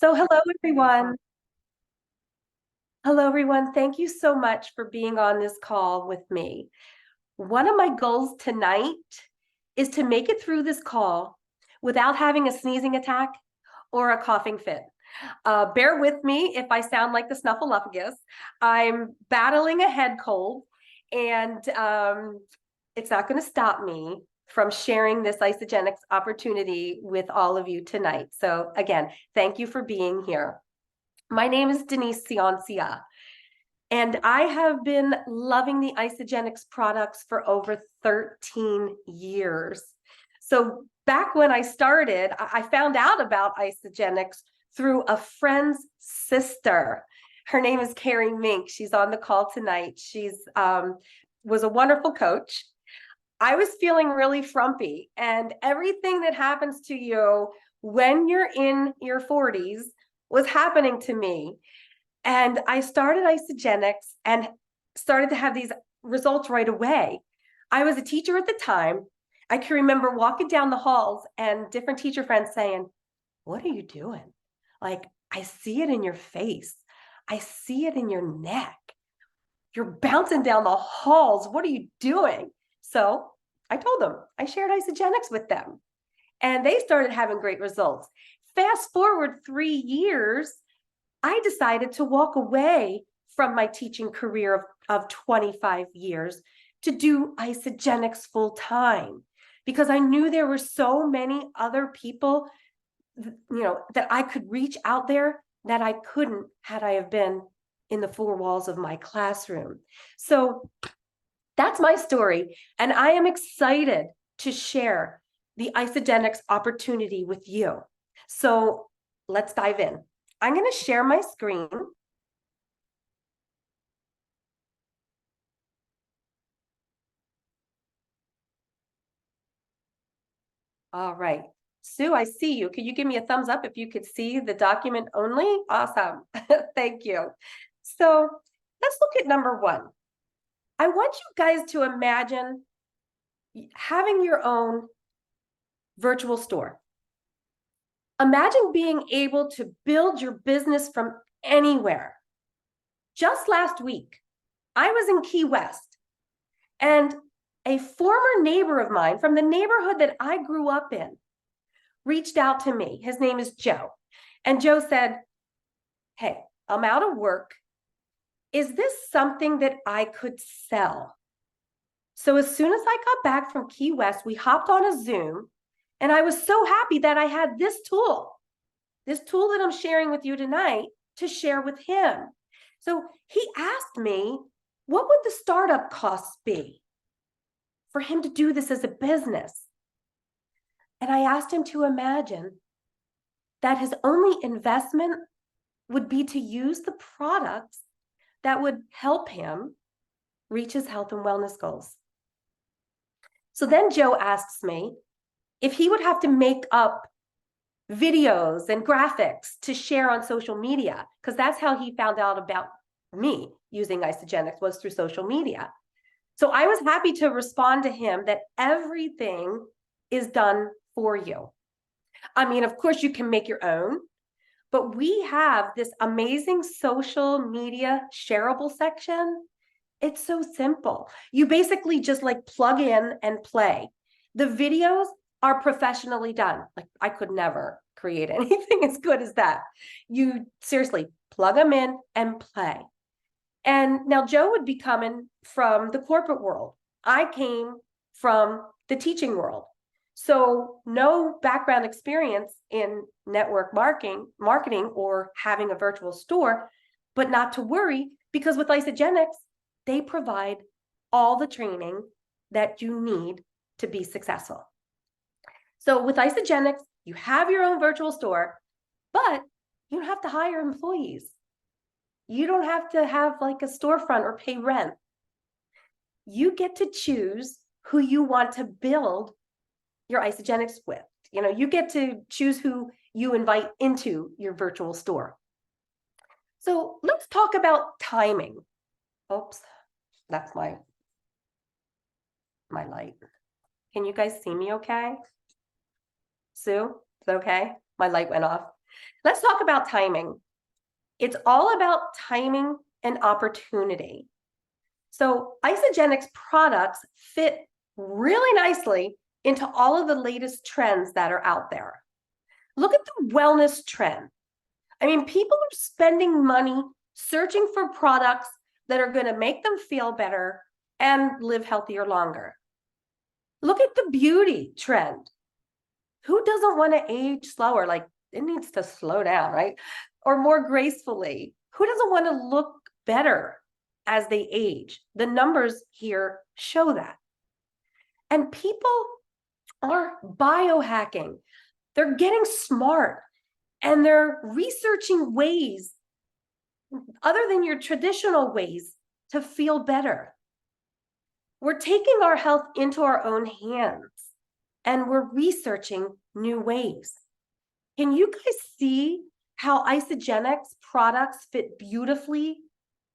So hello, everyone. Hello, everyone. Thank you so much for being on this call with me. One of my goals tonight is to make it through this call without having a sneezing attack or a coughing fit. Bear with me if I sound like the snuffleupagus. I'm battling a head cold, and it's not going to stop me from sharing this Isagenix opportunity with all of you tonight. So again, thank you for being here. My name is Denise Ciancia, and I have been loving the Isagenix products for over 13 years. So back when I started, I found out about Isagenix through a friend's sister. Her name is Carrie Mink. She's on the call tonight. She's was a wonderful coach. I was feeling really frumpy, and everything that happens to you when you're in your 40s was happening to me. And I started Isagenix and started to have these results right away. I was a teacher at the time. I can remember walking down the halls and different teacher friends saying, "What are you doing? Like, I see it in your face. I see it in your neck. You're bouncing down the halls. What are you doing?" So I told them, I shared Isagenix with them, and they started having great results. Fast forward 3 years, I decided to walk away from my teaching career of 25 years to do Isagenix full time, because I knew there were so many other people, that I could reach out there that I couldn't had I have been in the four walls of my classroom. So that's my story, and I am excited to share the Isagenix opportunity with you. So let's dive in. I'm going to share my screen. All right. Sue, I see you. Could you give me a thumbs up if you could see the document only? Awesome. Thank you. So let's look at number one. I want you guys to imagine having your own virtual store. Imagine being able to build your business from anywhere. Just last week, I was in Key West, and a former neighbor of mine from the neighborhood that I grew up in reached out to me. His name is Joe. And Joe said, "Hey, I'm out of work. Is this something that I could sell?" So as soon as I got back from Key West, we hopped on a Zoom, and I was so happy that I had this tool that I'm sharing with you tonight, to share with him. So he asked me, what would the startup costs be for him to do this as a business? And I asked him to imagine that his only investment would be to use the products that would help him reach his health and wellness goals. So then Joe asks me if he would have to make up videos and graphics to share on social media, because that's how he found out about me using Isagenix, was through social media. So I was happy to respond to him that everything is done for you. I mean, of course, you can make your own, but we have this amazing social media shareable section. It's so simple. You basically just like plug in and play. The videos are professionally done. Like, I could never create anything as good as that. You seriously plug them in and play. And now Joe would be coming from the corporate world. I came from the teaching world. So no background experience in network marketing or having a virtual store, but not to worry, because with Isagenix, they provide all the training that you need to be successful. So with Isagenix, you have your own virtual store, but you don't have to hire employees. You don't have to have like a storefront or pay rent. You get to choose who you want to build your Isagenix with. You get to choose who you invite into your virtual store. So let's talk about timing. Oops, that's my light. Can you guys see me okay? Sue, is that okay? My light went off. Let's talk about timing. It's all about timing and opportunity. So Isagenix products fit really nicely into all of the latest trends that are out there. Look at the wellness trend. I mean, people are spending money searching for products that are going to make them feel better and live healthier longer. Look at the beauty trend. Who doesn't want to age slower? Like, it needs to slow down, right? Or more gracefully. Who doesn't want to look better as they age? The numbers here show that. And people are biohacking. They're getting smart and they're researching ways other than your traditional ways to feel better. We're taking our health into our own hands and we're researching new ways. Can you guys see how Isagenix products fit beautifully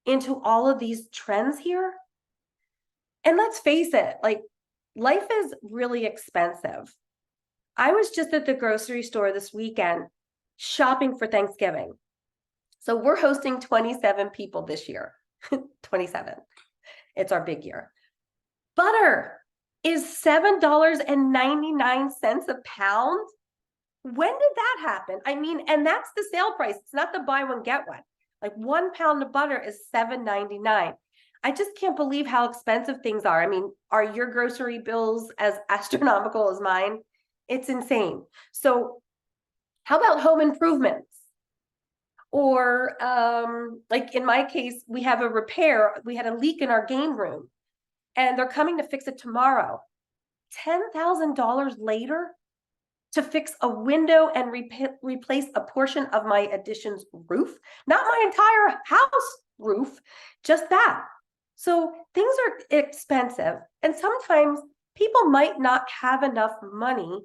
into all of these trends here? And let's face it, like, life is really expensive. I was just at the grocery store this weekend shopping for Thanksgiving. So we're hosting 27 people this year. 27. It's our big year. Butter is $7.99 a pound. When did that happen? I mean, and that's the sale price. It's not the buy one, get one. Like 1 pound of butter is $7.99. I just can't believe how expensive things are. I mean, are your grocery bills as astronomical as mine? It's insane. So how about home improvements? Or like in my case, we have a repair. We had a leak in our game room and they're coming to fix it tomorrow. $10,000 later to fix a window and replace a portion of my addition's roof, not my entire house roof, just that. So things are expensive. And sometimes people might not have enough money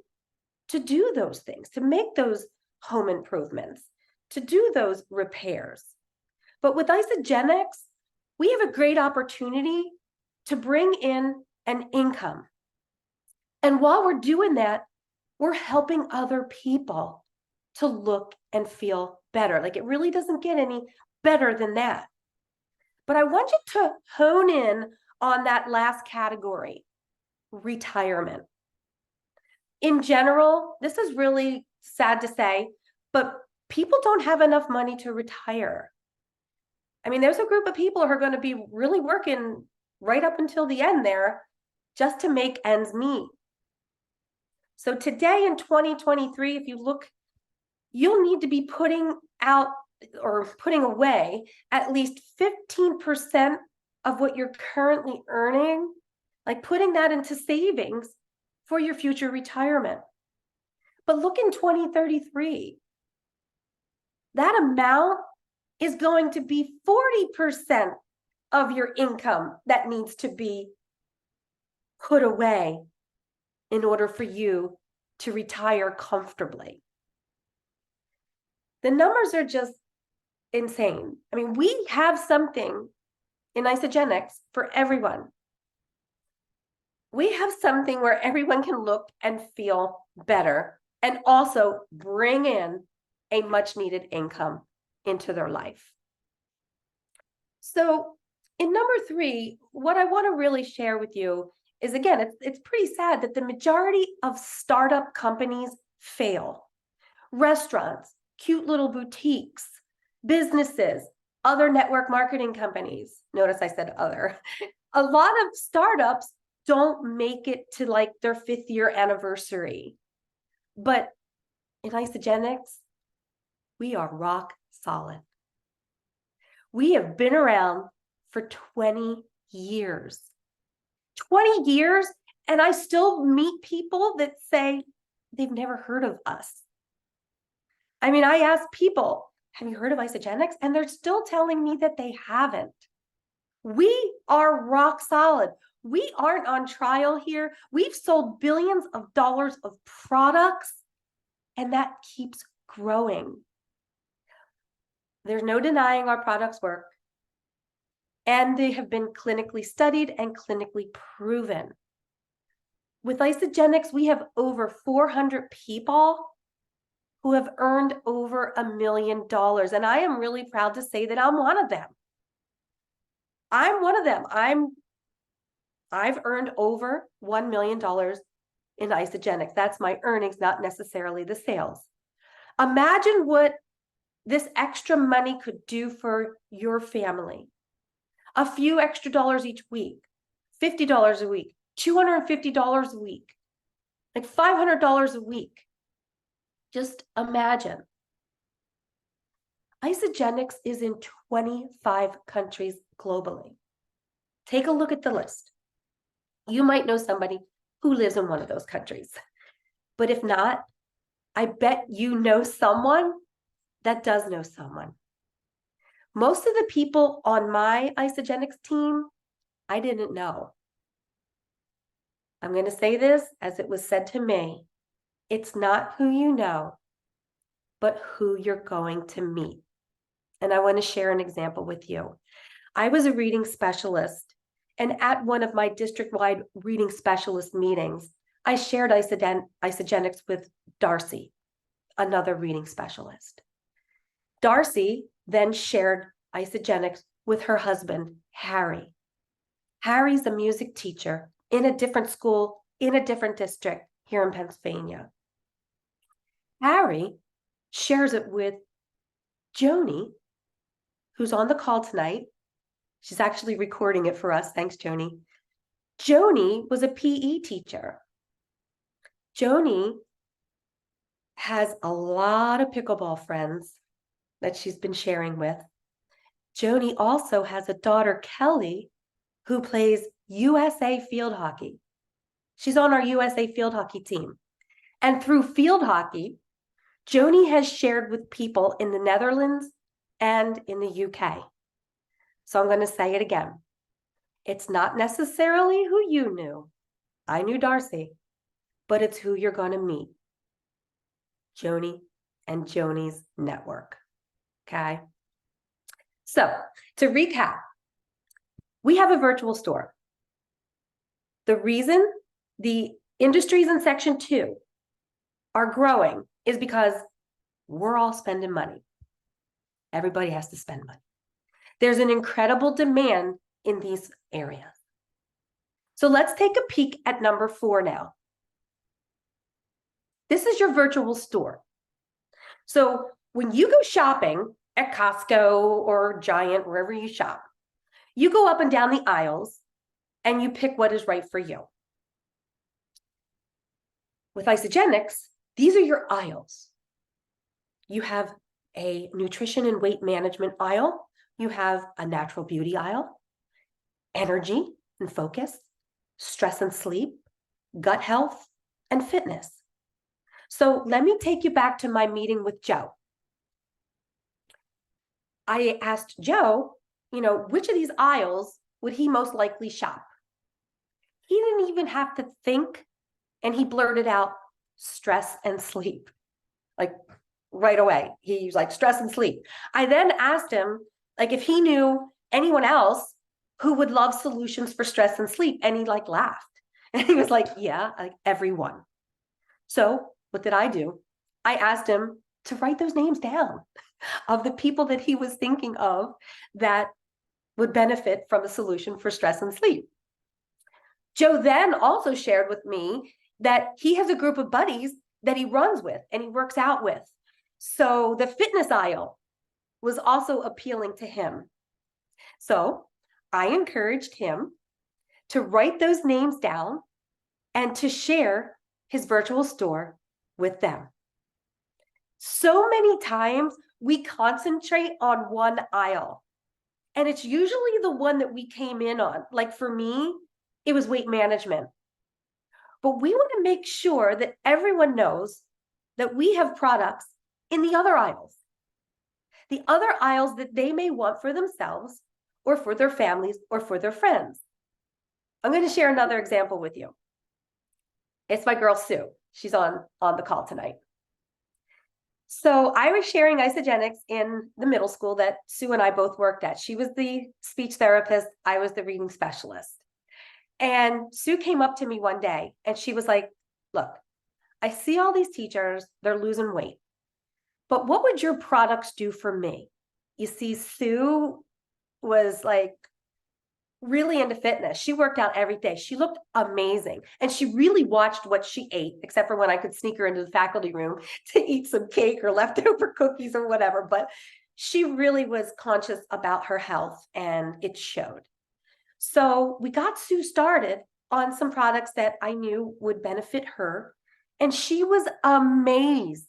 to do those things, to make those home improvements, to do those repairs. But with Isagenix, we have a great opportunity to bring in an income. And while we're doing that, we're helping other people to look and feel better. Like, it really doesn't get any better than that. But I want you to hone in on that last category, retirement. In general, this is really sad to say, but people don't have enough money to retire. I mean, there's a group of people who are going to be really working right up until the end there just to make ends meet. So today in 2023, if you look, you'll need to be putting out or putting away at least 15% of what you're currently earning, like putting that into savings for your future retirement. But look in 2033, that amount is going to be 40% of your income that needs to be put away in order for you to retire comfortably. The numbers are just insane. I mean, we have something in Isagenix for everyone. We have something where everyone can look and feel better and also bring in a much needed income into their life. So in number 3, what I want to really share with you is, again, it's pretty sad that the majority of startup companies fail. Restaurants, cute little boutiques, businesses, other network marketing companies. Notice I said other. A lot of startups don't make it to like their 5th year anniversary. But in Isagenix, we are rock solid. We have been around for 20 years. 20 years, and I still meet people that say they've never heard of us. I mean, I ask people, have you heard of Isagenix? And they're still telling me that they haven't. We are rock solid. We aren't on trial here. We've sold billions of dollars of products, and that keeps growing. There's no denying our products work. And they have been clinically studied and clinically proven. With Isagenix, we have over 400 people who have earned over $1 million. And I am really proud to say that I'm one of them. I'm one of them. I've earned over $1 million in Isagenix. That's my earnings, not necessarily the sales. Imagine what this extra money could do for your family. A few extra dollars each week, $50 a week, $250 a week, like $500 a week. Just imagine. Isagenix is in 25 countries globally. Take a look at the list. You might know somebody who lives in one of those countries. But if not, I bet you know someone that does know someone. Most of the people on my Isagenix team, I didn't know. I'm going to say this as it was said to me. It's not who you know, but who you're going to meet. And I want to share an example with you. I was a reading specialist, and at one of my district-wide reading specialist meetings, I shared Isagenix with Darcy, another reading specialist. Darcy then shared Isagenix with her husband, Harry. Harry's a music teacher in a different school, in a different district here in Pennsylvania. Harry shares it with Joni, who's on the call tonight. She's actually recording it for us. Thanks, Joni. Joni was a PE teacher. Joni has a lot of pickleball friends that she's been sharing with. Joni also has a daughter, Kelly, who plays USA field hockey. She's on our USA field hockey team. And through field hockey, Joni has shared with people in the Netherlands and in the UK. So I'm going to say it again. It's not necessarily who you knew. I knew Darcy, but it's who you're going to meet. Joni and Joni's network. Okay. So to recap, we have a virtual store. The reason the industries in Section 2 are growing is because we're all spending money. Everybody has to spend money. There's an incredible demand in these areas. So let's take a peek at number 4 now. This is your virtual store. So when you go shopping at Costco or Giant, wherever you shop, you go up and down the aisles and you pick what is right for you. With Isagenix, these are your aisles. You have a nutrition and weight management aisle. You have a natural beauty aisle, energy and focus, stress and sleep, gut health, and fitness. So let me take you back to my meeting with Joe. I asked Joe, which of these aisles would he most likely shop? He didn't even have to think, and he blurted out stress and sleep. Like right away, he was like, stress and sleep. I then asked him, if he knew anyone else who would love solutions for stress and sleep, and he laughed. And he was like, yeah, everyone. So what did I do? I asked him to write those names down of the people that he was thinking of that would benefit from a solution for stress and sleep. Joe then also shared with me that he has a group of buddies that he runs with and he works out with. So the fitness aisle was also appealing to him. So I encouraged him to write those names down and to share his virtual store with them. So many times we concentrate on one aisle, and it's usually the one that we came in on. Like for me, it was weight management. But we want to make sure that everyone knows that we have products in the other aisles that they may want for themselves or for their families or for their friends. I'm going to share another example with you. It's my girl, Sue. She's on the call tonight. So I was sharing Isagenix in the middle school that Sue and I both worked at. She was the speech therapist. I was the reading specialist. And Sue came up to me one day and she was like, look, I see all these teachers, they're losing weight. but what would your products do for me? You see, Sue was like really into fitness. She worked out every day. She looked amazing. And she really watched what she ate, except for when I could sneak her into the faculty room to eat some cake or leftover cookies or whatever. But she really was conscious about her health, and it showed. So we got Sue started on some products that I knew would benefit her. And she was amazed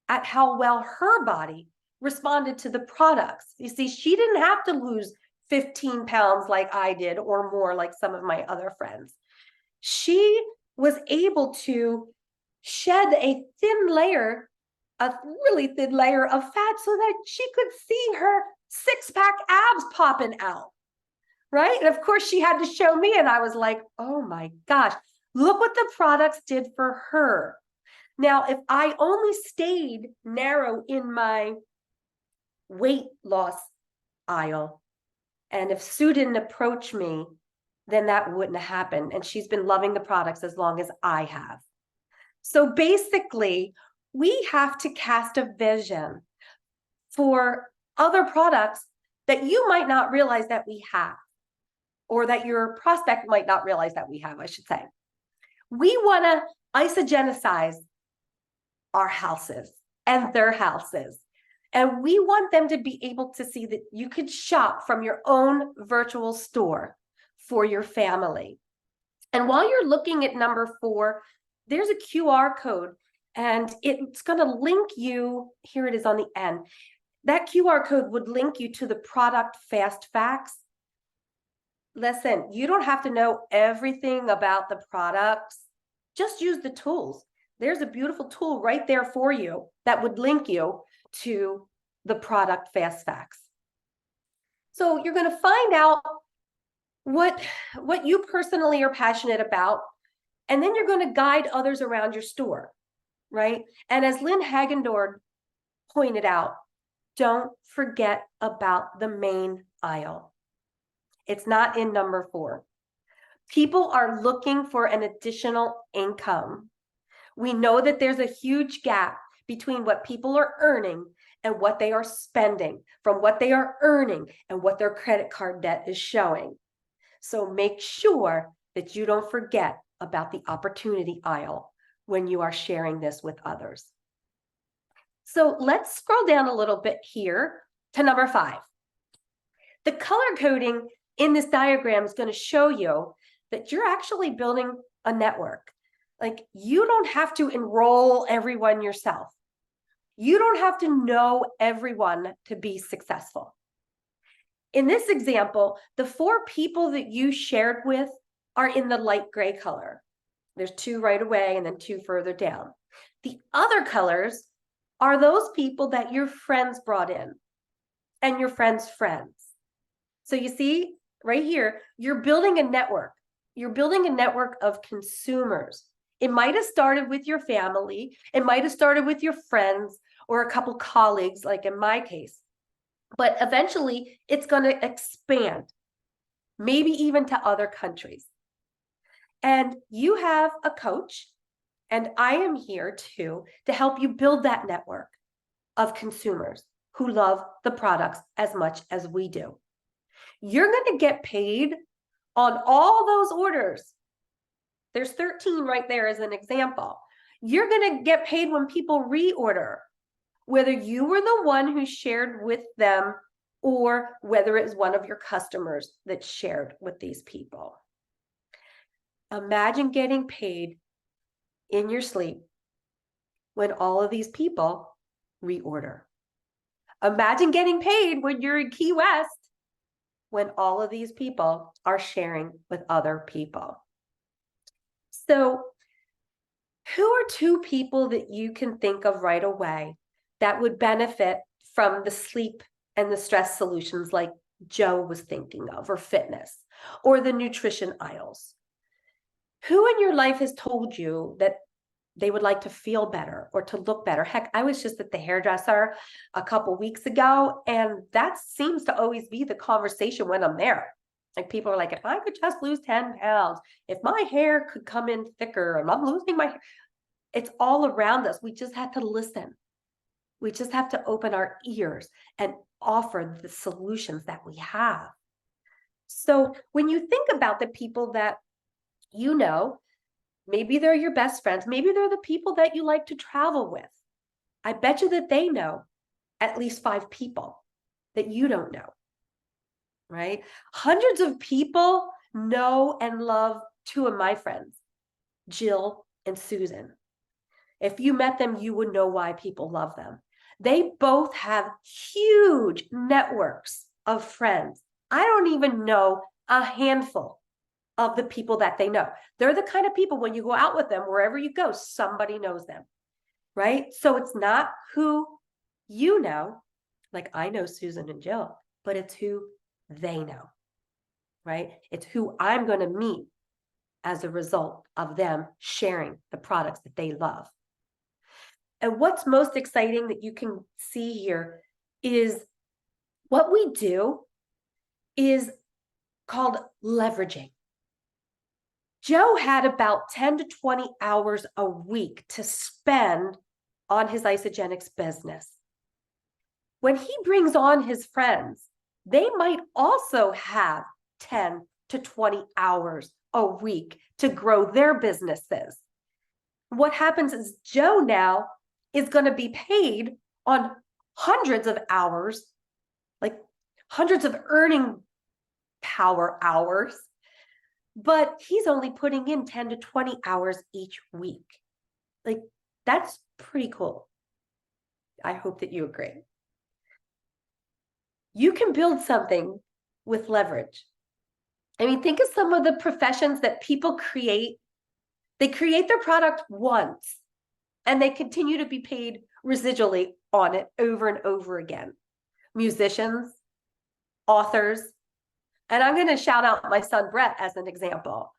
at how well her body responded to the products. You see, she didn't have to lose 15 pounds like I did, or more like some of my other friends. She was able to shed a really thin layer of fat so that she could see her six-pack abs popping out, right? And of course, she had to show me, and I was like, oh my gosh, look what the products did for her. Now, if I only stayed narrow in my weight loss aisle, and if Sue didn't approach me, then that wouldn't have happened. And she's been loving the products as long as I have. So basically, we have to cast a vision for other products that you might not realize that we have, or that your prospect might not realize that we have, I should say. We want to isogenicize our houses and their houses. And we want them to be able to see that you could shop from your own virtual store for your family. And while you're looking at number 4, there's a QR code, and it's going to link you. Here it is on the end. That QR code would link you to the product fast facts. Listen, you don't have to know everything about the products. Just use the tools. There's a beautiful tool right there for you that would link you to the product fast facts. So you're going to find out what you personally are passionate about, and then you're going to guide others around your store, right? And as Lynn Hagendorf pointed out, don't forget about the main aisle. It's not in number 4. People are looking for an additional income. We know that there's a huge gap between what people are earning and what they are spending, from what they are earning and what their credit card debt is showing. So make sure that you don't forget about the opportunity aisle when you are sharing this with others. So let's scroll down a little bit here to number 5. The color coding in this diagram is going to show you that you're actually building a network. Like, you don't have to enroll everyone yourself. You don't have to know everyone to be successful. In this example, the 4 people that you shared with are in the light gray color. There's 2 right away and then 2 further down. The other colors are those people that your friends brought in and your friends' friends. So you see right here, you're building a network. You're building a network of consumers. It might have started with your family. It might have started with your friends or a couple colleagues, like in my case. But eventually, it's going to expand, maybe even to other countries. And you have a coach, and I am here too to help you build that network of consumers who love the products as much as we do. You're going to get paid on all those orders. There's 13 right there as an example. You're going to get paid when people reorder, whether you were the one who shared with them or whether it's one of your customers that shared with these people. Imagine getting paid in your sleep when all of these people reorder. Imagine getting paid when you're in Key West when all of these people are sharing with other people. So, who are 2 people that you can think of right away that would benefit from the sleep and the stress solutions like Joe was thinking of, or fitness, or the nutrition aisles? Who in your life has told you that they would like to feel better or to look better? Heck, I was just at the hairdresser a couple weeks ago, and that seems to always be the conversation when I'm there. Like, people are like, if I could just lose 10 pounds, if my hair could come in thicker, and I'm losing my hair. It's all around us. We just had to listen. We just have to open our ears and offer the solutions that we have. So when you think about the people that you know, maybe they're your best friends, maybe they're the people that you like to travel with. I bet you that they know at least 5 people that you don't know, right? Hundreds of people know and love 2 of my friends, Jill and Susan. If you met them, you would know why people love them. They both have huge networks of friends. I don't even know a handful of the people that they know. They're the kind of people, when you go out with them, wherever you go, somebody knows them, right? So it's not who you know, like I know Susan and Jill, but it's who they know, right? It's who I'm going to meet as a result of them sharing the products that they love. And what's most exciting that you can see here is what we do is called leveraging. Joe had about 10 to 20 hours a week to spend on his Isagenix business. When he brings on his friends, they might also have 10 to 20 hours a week to grow their businesses. What happens is Joe now is going to be paid on hundreds of hours, like hundreds of earning power hours, but he's only putting in 10 to 20 hours each week. Like, that's pretty cool. I hope that you agree. You can build something with leverage. I mean, think of some of the professions that people create. They create their product once and they continue to be paid residually on it over and over again. Musicians, authors, and I'm going to shout out my son, Brett, as an example.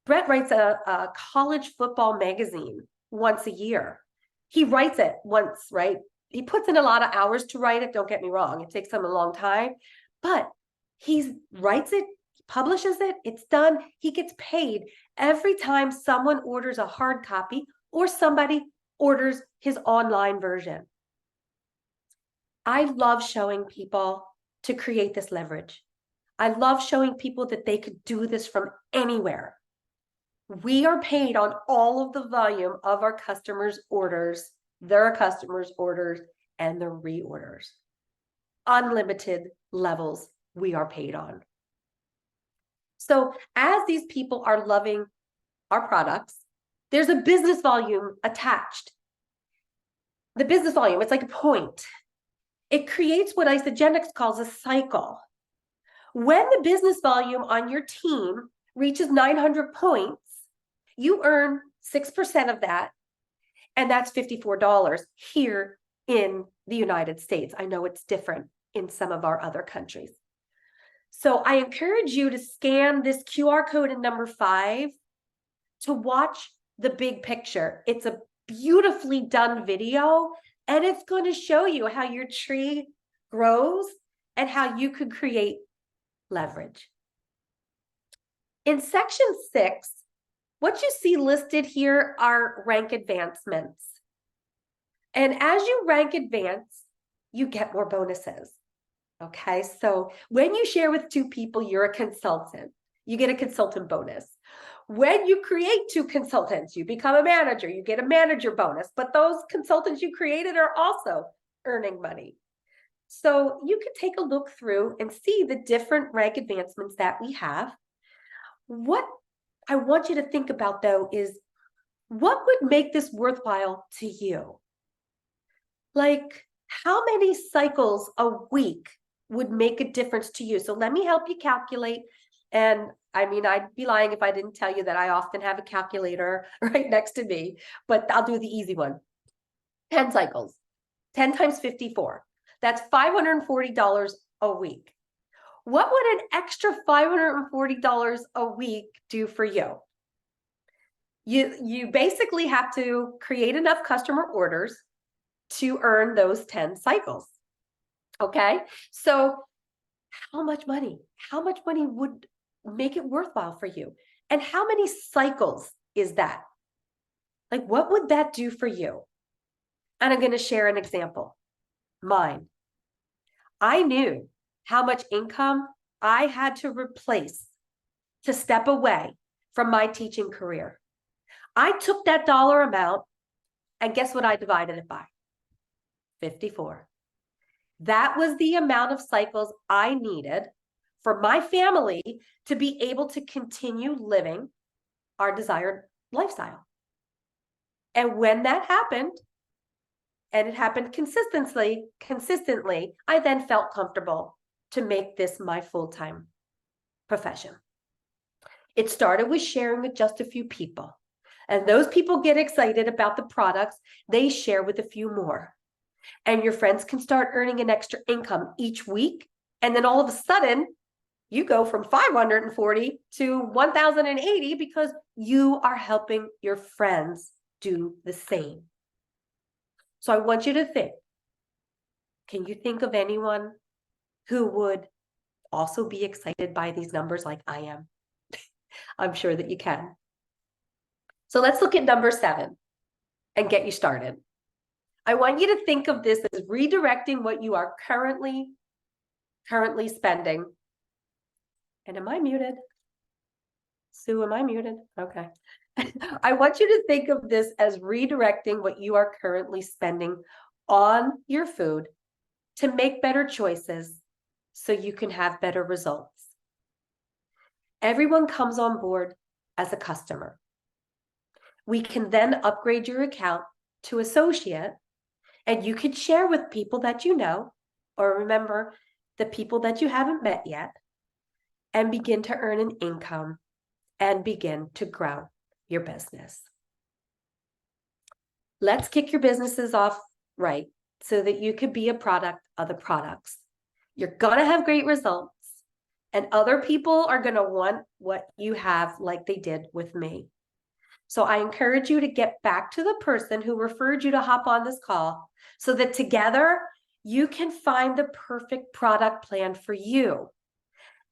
Brett writes a college football magazine once a year. He writes it once, right? He puts in a lot of hours to write it. Don't get me wrong. It takes him a long time, but he writes it, publishes it, it's done. He gets paid every time someone orders a hard copy or somebody orders his online version. I love showing people to create this leverage. I love showing people that they could do this from anywhere. We are paid on all of the volume of our customers' orders, their customers' orders, and their reorders. Unlimited levels we are paid on. So as these people are loving our products, there's a business volume attached. The business volume, it's like a point. It creates what Isagenix calls a cycle. When the business volume on your team reaches 900 points, you earn 6% of that, and that's $54 here in the United States. I know it's different in some of our other countries. So I encourage you to scan this QR code in number 5 to watch the big picture. It's a beautifully done video, and it's going to show you how your tree grows and how you could create leverage. In section 6, what you see listed here are rank advancements. And as you rank advance, you get more bonuses. Okay, so when you share with 2 people, you're a consultant. You get a consultant bonus. When you create 2 consultants, you become a manager. You get a manager bonus. But those consultants you created are also earning money. So you can take a look through and see the different rank advancements that we have. What I want you to think about, though, is what would make this worthwhile to you? Like, how many cycles a week would make a difference to you? So let me help you calculate. And I mean, I'd be lying if I didn't tell you that I often have a calculator right next to me, but I'll do the easy one. 10 cycles, 10 times 54. That's $540 a week. What would an extra $540 a week do for you? You basically have to create enough customer orders to earn those 10 cycles. Okay, so how much money would make it worthwhile for you? And how many cycles is that? Like, what would that do for you? And I'm going to share an example. mine. I knew how much income I had to replace to step away from my teaching career. I took that dollar amount and guess what I divided it by? 54. That was the amount of cycles I needed for my family to be able to continue living our desired lifestyle. And when that happened, and it happened consistently, I then felt comfortable to make this my full-time profession. It started with sharing with just a few people. And those people get excited about the products, they share with a few more. And your friends can start earning an extra income each week. And then all of a sudden, you go from 540 to 1,080 because you are helping your friends do the same. So I want you to think, can you think of anyone who would also be excited by these numbers like I am? I'm sure that you can. So let's look at number 7 and get you started. I want you to think of this as redirecting what you are currently spending. And am I muted? Sue, am I muted? Okay. I want you to think of this as redirecting what you are currently spending on your food to make better choices so you can have better results. Everyone comes on board as a customer. We can then upgrade your account to associate, and you can share with people that you know, or remember the people that you haven't met yet, and begin to earn an income and begin to grow your business. Let's kick your businesses off right so that you could be a product of the products. You're going to have great results, and other people are going to want what you have like they did with me. So I encourage you to get back to the person who referred you to hop on this call so that together you can find the perfect product plan for you.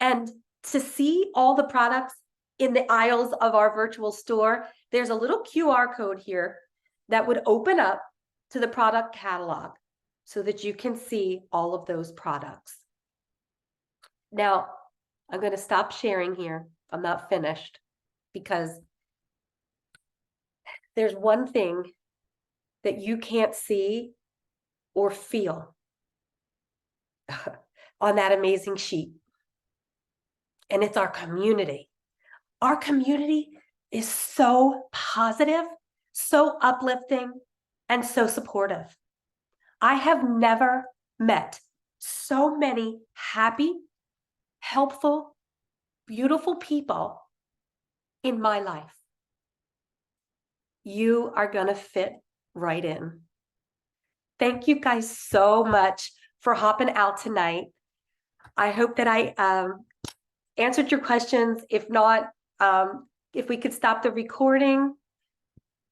And to see all the products in the aisles of our virtual store, there's a little QR code here that would open up to the product catalog so that you can see all of those products. Now, I'm going to stop sharing here. I'm not finished because there's one thing that you can't see or feel on that amazing sheet. And it's our community. Our community is so positive, so uplifting, and so supportive. I have never met so many happy, helpful, beautiful people in my life. You are going to fit right in. Thank you guys so much for hopping out tonight. I hope that I answered your questions. If not, if we could stop the recording